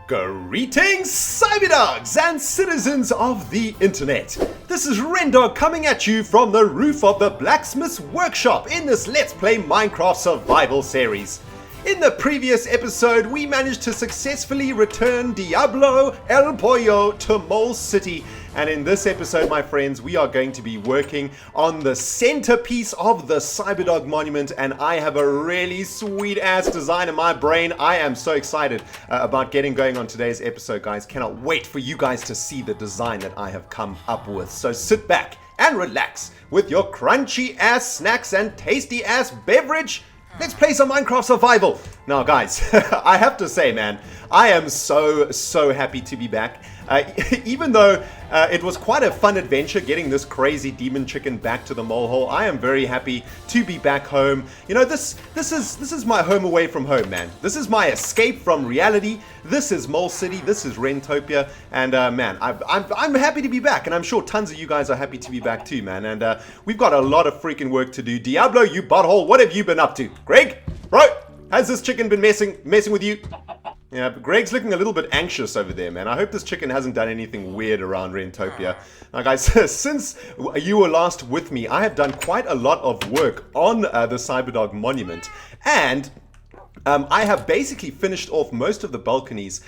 Greetings, Cyberdogs and citizens of the internet. This is RENDOG coming at you from the roof of the blacksmith's workshop in this Let's Play Minecraft Survival series. In the previous episode, we managed to successfully return Diablo El Pollo to Mole City. And in this episode, my friends, we are going to be working on the centerpiece of the Cyberdog monument, and I have a really sweet ass design in my brain. I am so excited about getting going on today's episode, guys. Cannot wait for you guys to see the design that I have come up with. So sit back and relax with your crunchy ass snacks and tasty ass beverage. Let's play some Minecraft Survival. Now, guys, I have to say, man, I am so happy to be back. Even though it was quite a fun adventure getting this crazy demon chicken back to the mole hole, I am very happy to be back home. You know, this is my home away from home, man. This is my escape from reality. This is Mole City. This is Rentopia. And man, I'm happy to be back, and I'm sure tons of you guys are happy to be back too, man. And we've got a lot of freaking work to do. Diablo, you butthole, what have you been up to? Greg, bro, has this chicken been messing with you? Yeah, but Greg's looking a little bit anxious over there, man. I hope this chicken hasn't done anything weird around Rentopia. Now, guys, since you were last with me, I have done quite a lot of work on the Cyberdog monument. And I have basically finished off most of the balconies.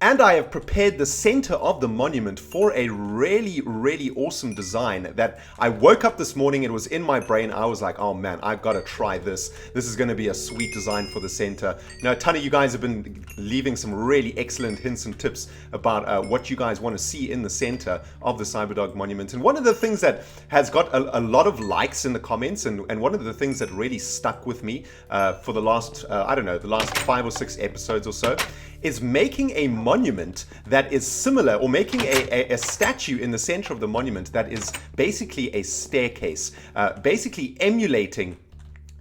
And I have prepared the center of the monument for a really awesome design that I woke up this morning, it was in my brain, I was like, oh man, I've got to try this. This is going to be a sweet design for the center. You know, a ton of you guys have been leaving some really excellent hints and tips about what you guys want to see in the center of the Cyberdog monument. And one of the things that has got a lot of likes in the comments, and one of the things that really stuck with me for the last, I don't know, the last 5 or 6 episodes or so, is making a monument that is similar, or making a statue in the center of the monument that is basically a staircase, basically emulating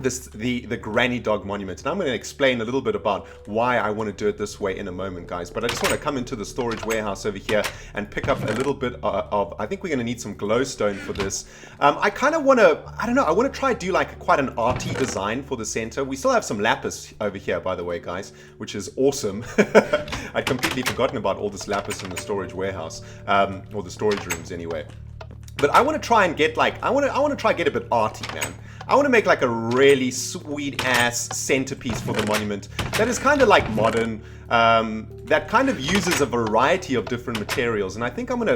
the Granny Dog monument. And I'm going to explain a little bit about why I want to do it this way in a moment, guys. But I just want to come into the storage warehouse over here and pick up a little bit of I think we're going to need some glowstone for this. I kind of want to, I don't know, I want to try do like quite an arty design for the center. We still have some lapis over here, by the way, guys, which is awesome. I'd completely forgotten about all this lapis in the storage warehouse, or the storage rooms anyway. But I want to try and get like, I want to try and get a bit arty, man. I want to make like a really sweet ass centerpiece for the monument that is kind of like modern, that kind of uses a variety of different materials. And I think what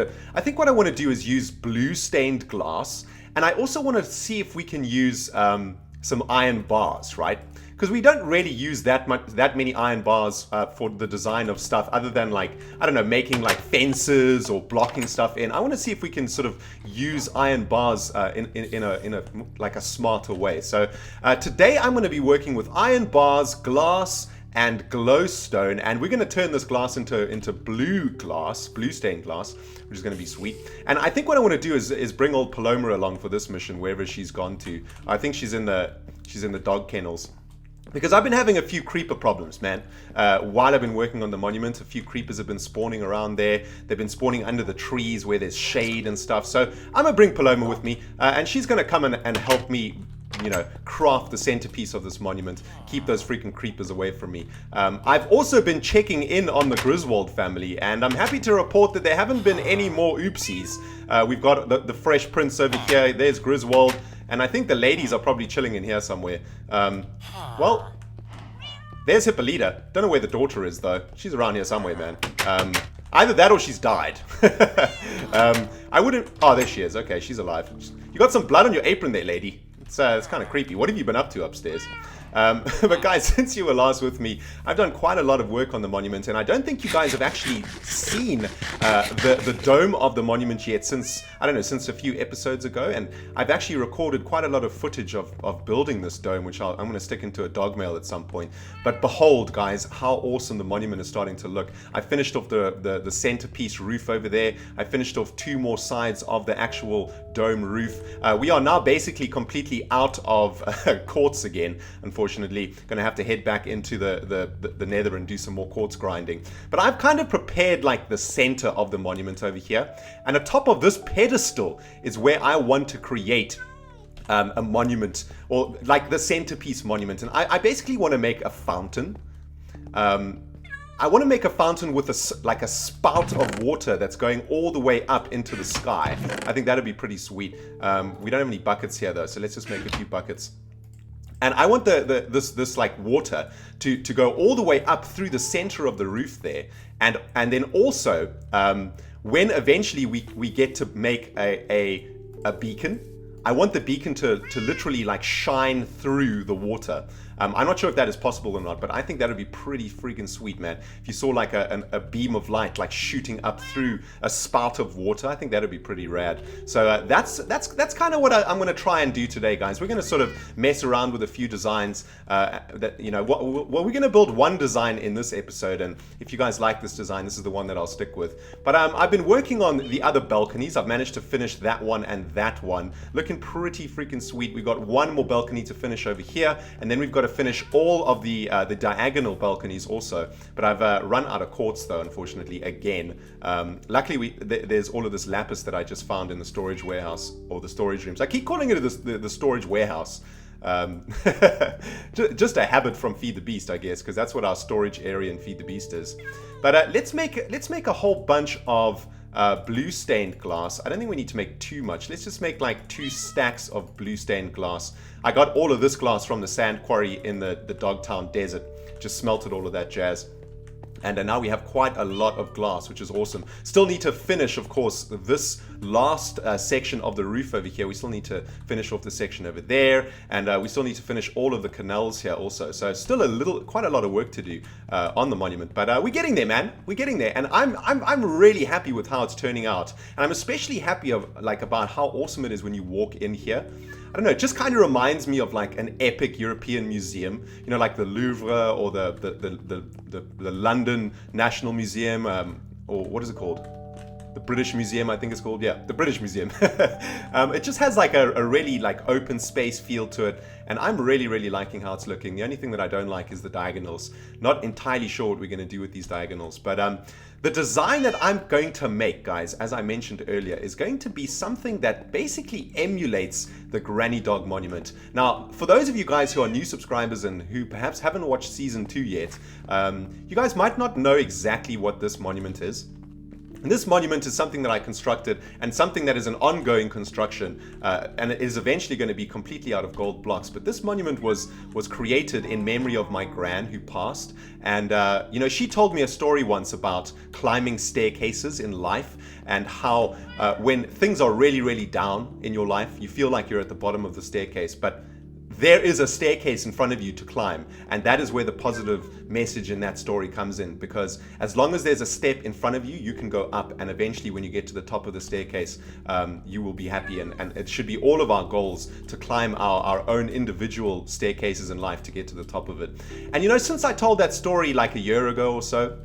I want to do is use blue stained glass, and I also want to see if we can use some iron bars, right? Because we don't really use that many iron bars for the design of stuff, other than like, I don't know, making like fences or blocking stuff in. I want to see if we can sort of use iron bars in a like a smarter way. So today I'm going to be working with iron bars, glass, and glowstone, and we're going to turn this glass into blue stained glass, which is going to be sweet. And I think what I want to do is bring old Paloma along for this mission wherever she's gone to. I think she's in the dog kennels. Because I've been having a few creeper problems, man. While I've been working on the monument, a few creepers have been spawning around there. They've been spawning under the trees where there's shade and stuff. So I'm going to bring Paloma with me, and she's going to come and help me, you know, craft the centerpiece of this monument, keep those freaking creepers away from me. I've also been checking in on the Griswold family, and I'm happy to report that there haven't been any more oopsies. We've got the fresh prince over here. There's Griswold. And I think the ladies are probably chilling in here somewhere. Well, there's Hippolyta. Don't know where the daughter is, though. She's around here somewhere, man. Either that or she's died. I wouldn't... Oh, there she is. Okay, she's alive. You got some blood on your apron there, lady. It's kind of creepy. What have you been up to upstairs? But guys, since you were last with me, I've done quite a lot of work on the monument, and I don't think you guys have actually seen the dome of the monument yet since, I don't know, since a few episodes ago. And I've actually recorded quite a lot of footage of building this dome, which I'm going to stick into a dog mail at some point. But behold, guys, how awesome the monument is starting to look. I finished off the centerpiece roof over there. I finished off 2 more sides of the actual dome roof. We are now basically completely out of quartz again, unfortunately. Going to have to head back into the nether and do some more quartz grinding. But I've kind of prepared like the center of the monument over here, and atop of this pedestal is where I want to create a monument, or like the centerpiece monument. And I basically want to make a fountain. I want to make a fountain with like a spout of water that's going all the way up into the sky. I think that'd be pretty sweet. We don't have any buckets here though, so let's just make a few buckets. And I want this like water to go all the way up through the center of the roof there, and then also when eventually we get to make a beacon, I want the beacon to literally like shine through the water. I'm not sure if that is possible or not, but I think that would be pretty freaking sweet, man. If you saw like a beam of light like shooting up through a spout of water, I think that would be pretty rad. So that's kind of what I'm going to try and do today, guys. We're going to sort of mess around with a few designs. That well, we're going to build one design in this episode, and if you guys like this design, this is the one that I'll stick with. But I've been working on the other balconies. I've managed to finish that one and that one, looking pretty freaking sweet. We've got one more balcony to finish over here, and then we've got to finish all of the diagonal balconies also. But I've run out of quartz though, unfortunately, again. Luckily there's all of this lapis that I just found in the storage warehouse, or the storage rooms. I keep calling it the storage warehouse. Just a habit from Feed the Beast, I guess, because that's what our storage area in Feed the Beast is. But let's make a whole bunch of blue stained glass. I don't think we need to make too much. Let's just make like 2 stacks of blue stained glass. I got all of this glass from the sand quarry in the Dogtown desert. Just smelted all of that jazz. And now we have quite a lot of glass, which is awesome. Still need to finish, of course, this last section of the roof over here. We still need to finish off the section over there, and we still need to finish all of the canals here also. So still quite a lot of work to do on the monument, but we're getting there, man. We're getting there, and I'm really happy with how it's turning out, and I'm especially happy about how awesome it is when you walk in here. I don't know, it just kind of reminds me of like an epic European museum, you know, like the Louvre or the London National Museum, or what is it called? The British Museum, I think it's called. Yeah, the British Museum. It just has like a really like open space feel to it, and I'm really liking how it's looking. The only thing that I don't like is the diagonals. Not entirely sure what we're going to do with these diagonals, but the design that I'm going to make, guys, as I mentioned earlier, is going to be something that basically emulates the Granny Dog monument. Now, for those of you guys who are new subscribers and who perhaps haven't watched Season 2 yet, you guys might not know exactly what this monument is. And this monument is something that I constructed, and something that is an ongoing construction, and it is eventually going to be completely out of gold blocks. But this monument was created in memory of my gran who passed, and you know, she told me a story once about climbing staircases in life, and how when things are really down in your life, you feel like you're at the bottom of the staircase, but there is a staircase in front of you to climb, and that is where the positive message in that story comes in, because as long as there's a step in front of you, you can go up, and eventually when you get to the top of the staircase, you will be happy, and it should be all of our goals to climb our own individual staircases in life to get to the top of it. And you know, since I told that story like a year ago or so,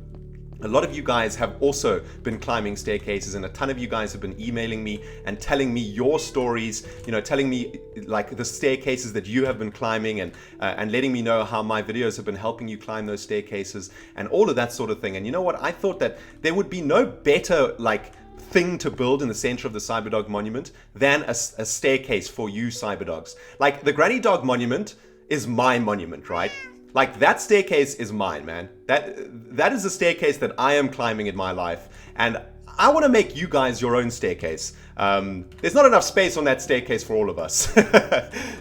a lot of you guys have also been climbing staircases, and a ton of you guys have been emailing me and telling me your stories, you know, telling me like the staircases that you have been climbing, and letting me know how my videos have been helping you climb those staircases and all of that sort of thing. And you know what? I thought that there would be no better like thing to build in the center of the Cyberdog monument than a staircase for you Cyberdogs. Like the Granny Dog monument is my monument, right? Like that staircase is mine, man. That is the staircase that I am climbing in my life, and I want to make you guys your own staircase. There's not enough space on that staircase for all of us.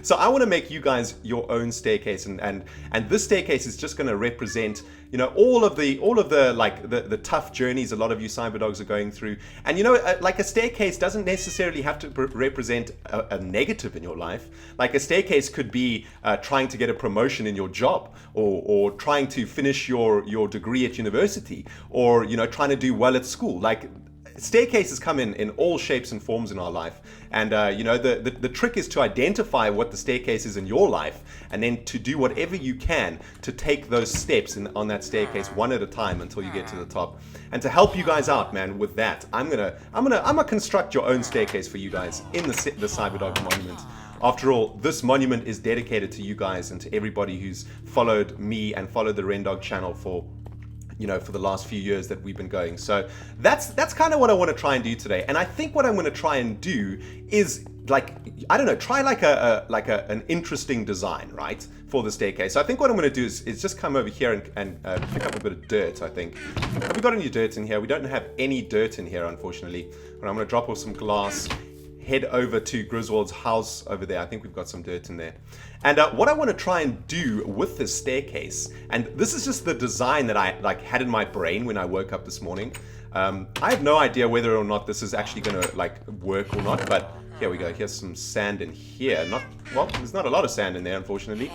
So I want to make you guys your own staircase, and this staircase is just going to represent, you know, all of the like the tough journeys a lot of you Cyberdogs are going through. And you know, like a staircase doesn't necessarily have to represent a negative in your life. Like a staircase could be trying to get a promotion in your job, or trying to finish your degree at university, or you know, trying to do well at school. Like staircases come in all shapes and forms in our life, and you know, the trick is to identify what the staircase is in your life, and then to do whatever you can to take those steps on that staircase one at a time until you get to the top. And to help you guys out, man, with that, I'm gonna construct your own staircase for you guys in the Cyberdog monument. After all, this monument is dedicated to you guys and to everybody who's followed me and followed the Rendog channel for, you know, for the last few years that we've been going. So that's kind of what I want to try and do today. And I think what I'm going to try and do is like, I don't know, try like an interesting design, right, for the staircase. So I think what I'm going to do is just come over here and pick up a bit of dirt, I think. Have we got any dirt in here? We don't have any dirt in here, unfortunately. But I'm going to drop off some glass, head over to Griswold's house over there. I think we've got some dirt in there. And what I want to try and do with this staircase, and this is just the design that I like had in my brain when I woke up this morning. I have no idea whether or not this is actually going to like work or not, but here we go. Here's some sand in here. Well, there's not a lot of sand in there, unfortunately.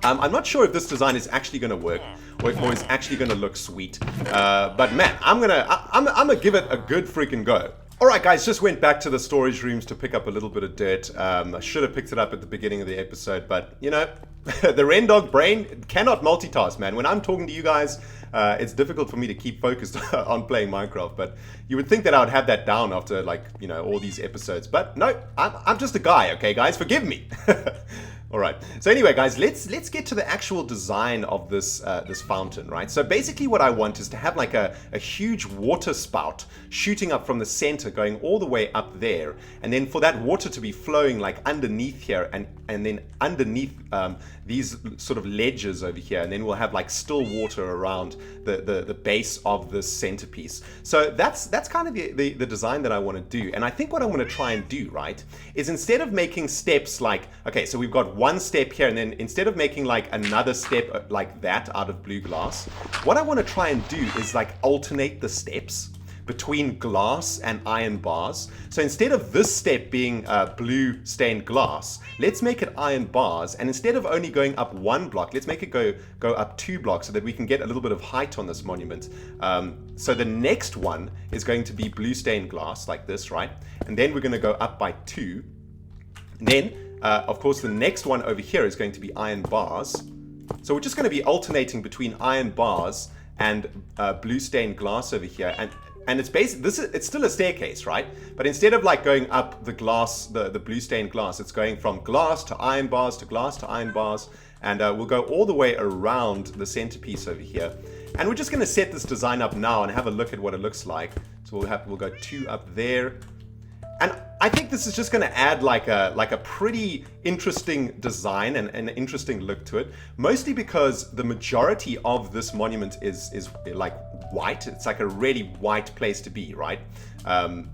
I'm not sure if this design is actually going to work or if it's actually going to look sweet. But man, I'm gonna give it a good freaking go. Alright guys, just went back to the storage rooms to pick up a little bit of dirt. I should have picked it up at the beginning of the episode, but you know, the Rendog brain cannot multitask, man. When I'm talking to you guys, it's difficult for me to keep focused on playing Minecraft, but you would think that I would have that down after, like, you know, all these episodes. But no, I'm just a guy, okay guys, forgive me. Alright, so anyway guys, let's get to the actual design of this this fountain, right? So basically what I want is to have like a huge water spout shooting up from the center, going all the way up there, and then for that water to be flowing like underneath here, and then underneath these sort of ledges over here, and then we'll have like still water around the base of this centerpiece. So that's kind of the design that I want to do. And I think what I want to try and do, right, is instead of making steps like, okay, so we've got one step here, and then instead of making like another step like that out of blue glass, what I want to try and do is like alternate the steps between glass and iron bars. So instead of this step being blue stained glass, let's make it iron bars, and instead of only going up one block, let's make it go up 2 blocks so that we can get a little bit of height on this monument. So the next one is going to be blue stained glass like this, right? And then we're going to go up by 2. And then of course the next one over here is going to be iron bars. So we're just going to be alternating between iron bars and blue stained glass over here, and it's basically, it's still a staircase, right? But instead of like going up the glass, the blue stained glass, it's going from glass to iron bars to glass to iron bars, and we'll go all the way around the centerpiece over here. And we're just going to set this design up now and have a look at what it looks like. So we'll go 2 up there, and I think this is just going to add like a pretty interesting design and an interesting look to it. Mostly because the majority of this monument is like white. It's like a really white place to be, right? Man,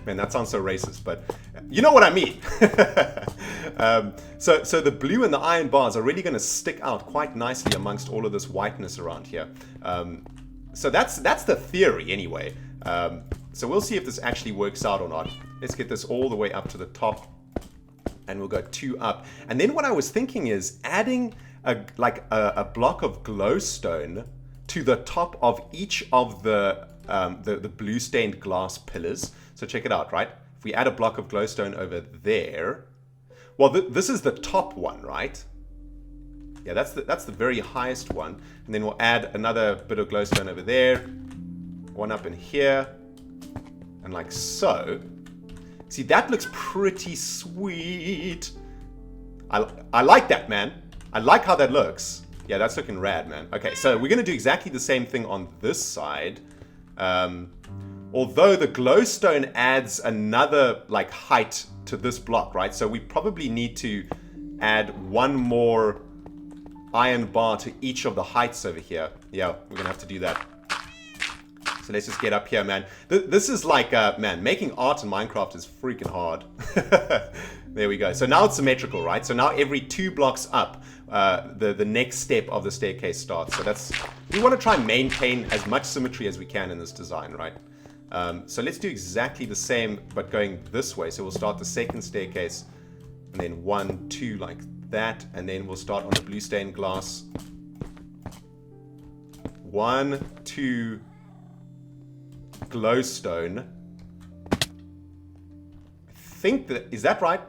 that sounds so racist, but you know what I mean. So the blue and the iron bars are really going to stick out quite nicely amongst all of this whiteness around here. So that's the theory anyway. So we'll see if this actually works out or not. Let's get this all the way up to the top, and we'll go 2 up. And then what I was thinking is adding a block of glowstone to the top of each of the blue stained glass pillars. So check it out, right? If we add a block of glowstone over there, well, this is the top one, right? Yeah, that's the very highest one. And then we'll add another bit of glowstone over there, one up in here, and like so. See, that looks pretty sweet. I like that, man. I like how that looks. Yeah, that's looking rad, man. Okay, so we're going to do exactly the same thing on this side. Although the glowstone adds another like height to this block, right? So we probably need to add one more iron bar to each of the heights over here. Yeah, we're going to have to do that. So let's just get up here, man. This is like, man, making art in Minecraft is freaking hard. There we go. So now it's symmetrical, right? So now every 2 blocks up, the next step of the staircase starts. So we want to try and maintain as much symmetry as we can in this design, right? So let's do exactly the same, but going this way. So we'll start the second staircase, and then 1, 2 like that, and then we'll start on the blue stained glass. 1, 2, glowstone. I think is that right?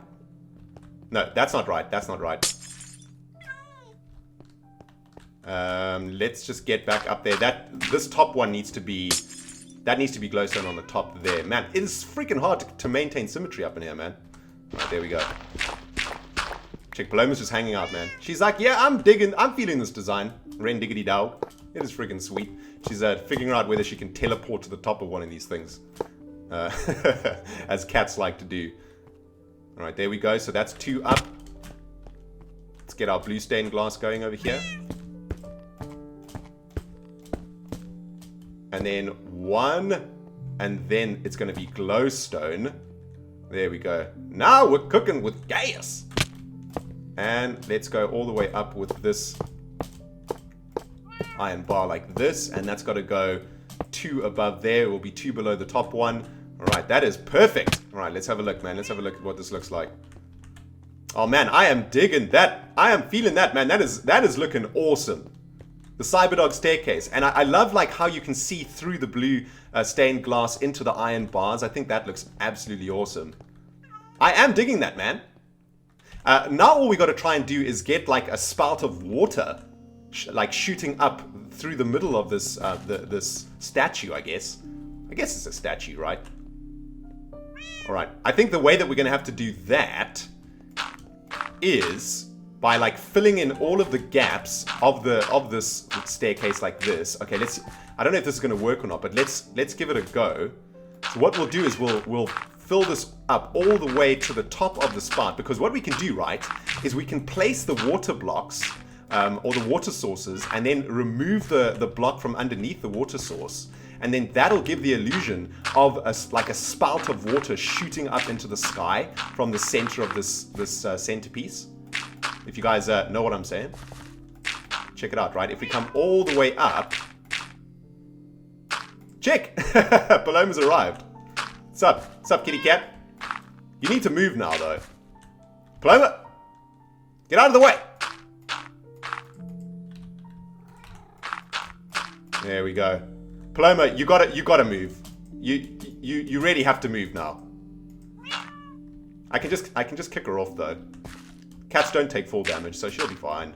No, that's not right. That's not right. Let's just get back up there. This top one needs to be glowstone on the top there. Man, it is freaking hard to maintain symmetry up in here, man. Alright, there we go. Chick Paloma's just hanging out, man. She's like, yeah, I'm feeling this design. Rendiggity-dog. It is freaking sweet. She's figuring out whether she can teleport to the top of one of these things. As cats like to do. All right, there we go. So that's 2 up. Let's get our blue stained glass going over here. And then 1, and then it's going to be glowstone. There we go. Now we're cooking with gas. And let's go all the way up with this iron bar like this, and that's got to go 2 above there. It will be 2 below the top one. All right, that is perfect. All right, let's have a look, man. Let's have a look at what this looks like. Oh man, I am digging that. I am feeling that, man. That is looking awesome. The Cyberdog staircase, and I love like how you can see through the blue stained glass into the iron bars. I think that looks absolutely awesome. I am digging that, man. Now all we got to try and do is get like a spout of water, like shooting up through the middle of this this statue. I guess it's a statue, right? All right. I think the way that we're going to have to do that is by like filling in all of the gaps of this staircase like this. Okay, I don't know if this is going to work or not, but let's give it a go. So what we'll do is we'll fill this up all the way to the top of the spout, because what we can do, right, is we can place the water blocks or the water sources and then remove the block from underneath the water source, and then that'll give the illusion of like a spout of water shooting up into the sky from the center of this centerpiece. If you guys know what I'm saying, check it out, right? If we come all the way up, check! Paloma's arrived. What's up? What's up, kitty cat? You need to move now, though. Paloma! Get out of the way! There we go. Paloma, you gotta move. You really have to move now. I can just kick her off, though. Cats don't take full damage, so she'll be fine.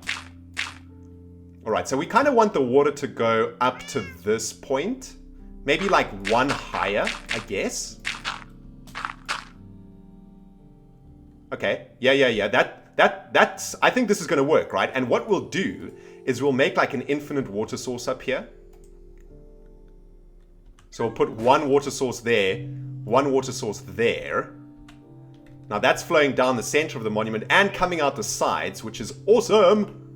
Alright, so we kind of want the water to go up to this point. Maybe like 1 higher, I guess. Okay, yeah. That's... I think this is going to work, right? And what we'll do is we'll make like an infinite water source up here. So we'll put 1 water source there, 1 water source there. Now that's flowing down the center of the monument and coming out the sides, which is awesome.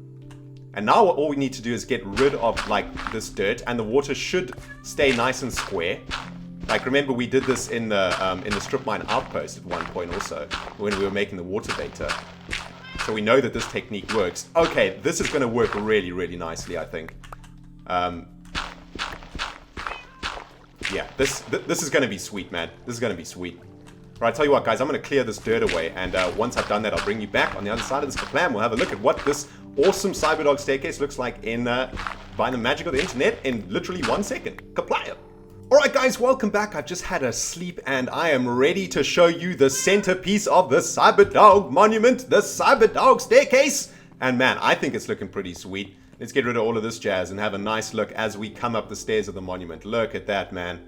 And now all we need to do is get rid of like this dirt, and the water should stay nice and square. Like, remember we did this in the strip mine outpost at one point also, when we were making the water beta. So we know that this technique works. Okay, this is going to work really, really nicely, I think. Yeah, this is going to be sweet, man. This is going to be sweet. Right, tell you what, guys, I'm going to clear this dirt away, and once I've done that, I'll bring you back on the other side of this plan. We'll have a look at what this awesome Cyberdog staircase looks like in by the magic of the internet in literally 1 second. Kapla! Alright guys, welcome back. I've just had a sleep and I am ready to show you the centerpiece of the Cyberdog monument, the Cyberdog staircase. And man, I think it's looking pretty sweet. Let's get rid of all of this jazz and have a nice look as we come up the stairs of the monument. Look at that, man.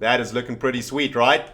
That is looking pretty sweet, right?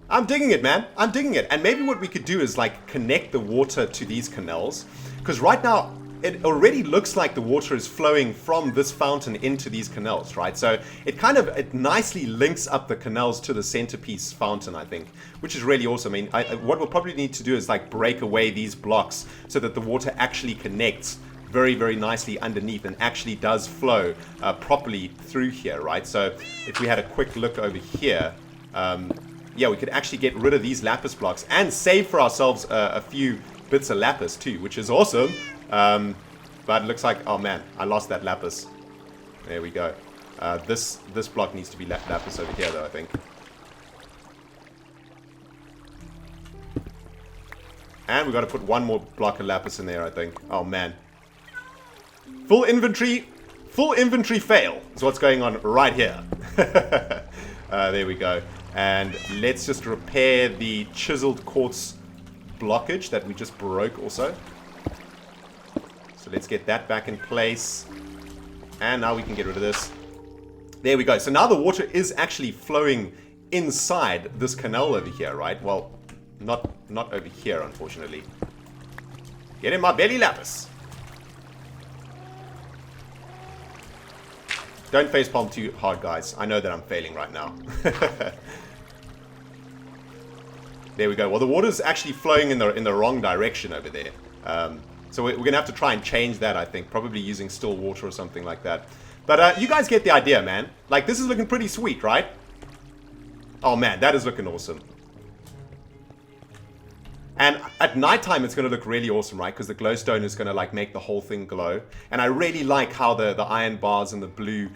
I'm digging it, man. I'm digging it. And maybe what we could do is like connect the water to these canals. Because right now, it already looks like the water is flowing from this fountain into these canals, right? So it nicely links up the canals to the centerpiece fountain, I think, which is really awesome. I mean, what we'll probably need to do is like break away these blocks so that the water actually connects very, very nicely underneath and actually does flow properly through here, right? So if we had a quick look over here, yeah, we could actually get rid of these lapis blocks and save for ourselves a few bits of lapis too, which is awesome. But it looks like, oh man, I lost that lapis. There we go. This block needs to be lapis over here though, I think. And we've got to put one more block of lapis in there, I think. Oh man. Full inventory fail is what's going on right here. There we go. And let's just repair the chiseled quartz blockage that we just broke also. So let's get that back in place. And now we can get rid of this. There we go. So now the water is actually flowing inside this canal over here, right? Well, not over here, unfortunately. Get in my belly, lapis. Don't facepalm too hard, guys. I know that I'm failing right now. There we go. Well, the water's actually flowing in the wrong direction over there. So we're going to have to try and change that, I think. Probably using still water or something like that. But you guys get the idea, man. Like, this is looking pretty sweet, right? Oh, man, that is looking awesome. And at nighttime, it's going to look really awesome, right? Because the glowstone is going to, like, make the whole thing glow. And I really like how the iron bars and the blue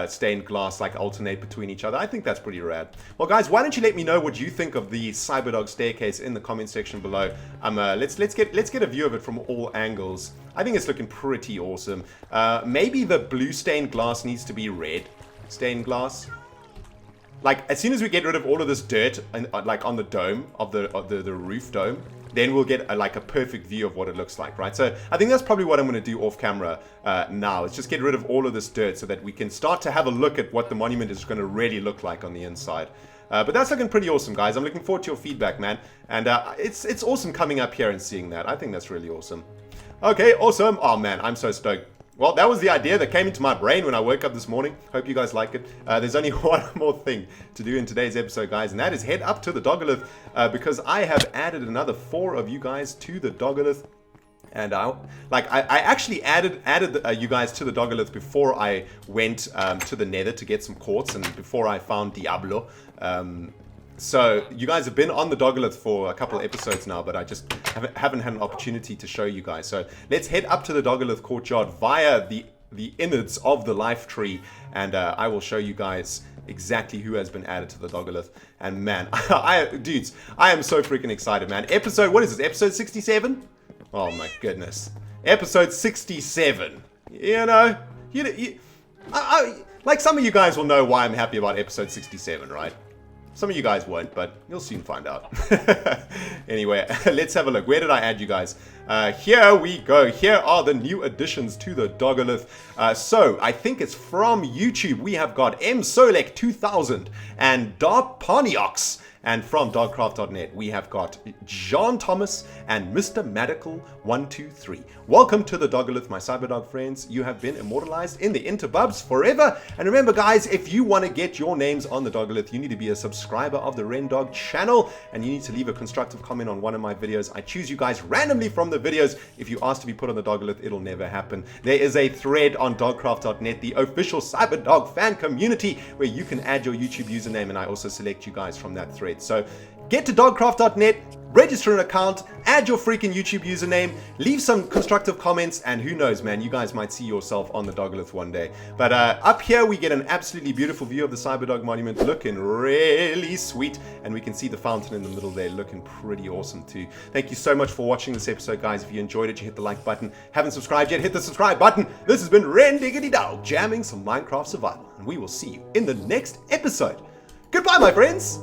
stained glass, like, alternate between each other. I think that's pretty rad. Well, guys, why don't you let me know what you think of the Cyberdog staircase in the comment section below. Let's get a view of it from all angles. I think it's looking pretty awesome. Maybe the blue stained glass needs to be red stained glass. Like, as soon as we get rid of all of this dirt, like on the dome of the roof dome, then we'll get a perfect view of what it looks like, right? So I think that's probably what I'm going to do off camera now. Is just get rid of all of this dirt so that we can start to have a look at what the monument is going to really look like on the inside. But that's looking pretty awesome, guys. I'm looking forward to your feedback, man. And it's awesome coming up here and seeing that. I think that's really awesome. Okay, awesome. Oh, man, I'm so stoked. Well, that was the idea that came into my brain when I woke up this morning. Hope you guys like it. There's only one more thing to do in today's episode, guys, and that is head up to the Dogolith because I have added another 4 of you guys to the Dogolith. And I actually added you guys to the Dogolith before I went to the Nether to get some quartz and before I found Diablo. So you guys have been on the Dogolith for a couple of episodes now, but I just haven't had an opportunity to show you guys. So let's head up to the Dogolith courtyard via the innards of the life tree, and I will show you guys exactly who has been added to the Dogolith. And man, dudes, I am so freaking excited, man. What is this, episode 67? Oh my goodness. Episode 67. You know, like some of you guys will know why I'm happy about episode 67, right? Some of you guys won't, but you'll soon find out. Anyway, let's have a look. Where did I add you guys? Here we go. Here are the new additions to the Dogolith. So, I think it's from YouTube. We have got msolek2000 and Dark Poniox. And from dogcraft.net, we have got John Thomas and Mr. Medical123. Welcome to the Dogolith, my Cyberdog friends. You have been immortalized in the interbubs forever. And remember, guys, if you want to get your names on the Dogolith, you need to be a subscriber of the RENDOG channel. And you need to leave a constructive comment on one of my videos. I choose you guys randomly from the videos. If you ask to be put on the Dogolith, it'll never happen. There is a thread on dogcraft.net, the official Cyberdog fan community, where you can add your YouTube username. And I also select you guys from that thread. So get to dogcraft.net, register an account, add your freaking YouTube username, leave some constructive comments, and who knows, man, you guys might see yourself on the Dogolith one day. But up here, we get an absolutely beautiful view of the Cyberdog monument, looking really sweet, and we can see the fountain in the middle there, looking pretty awesome too. Thank you so much for watching this episode, guys. If you enjoyed it, you hit the like button. Haven't subscribed yet, hit the subscribe button. This has been RENDOG'S jamming some Minecraft survival, and we will see you in the next episode. Goodbye, my friends!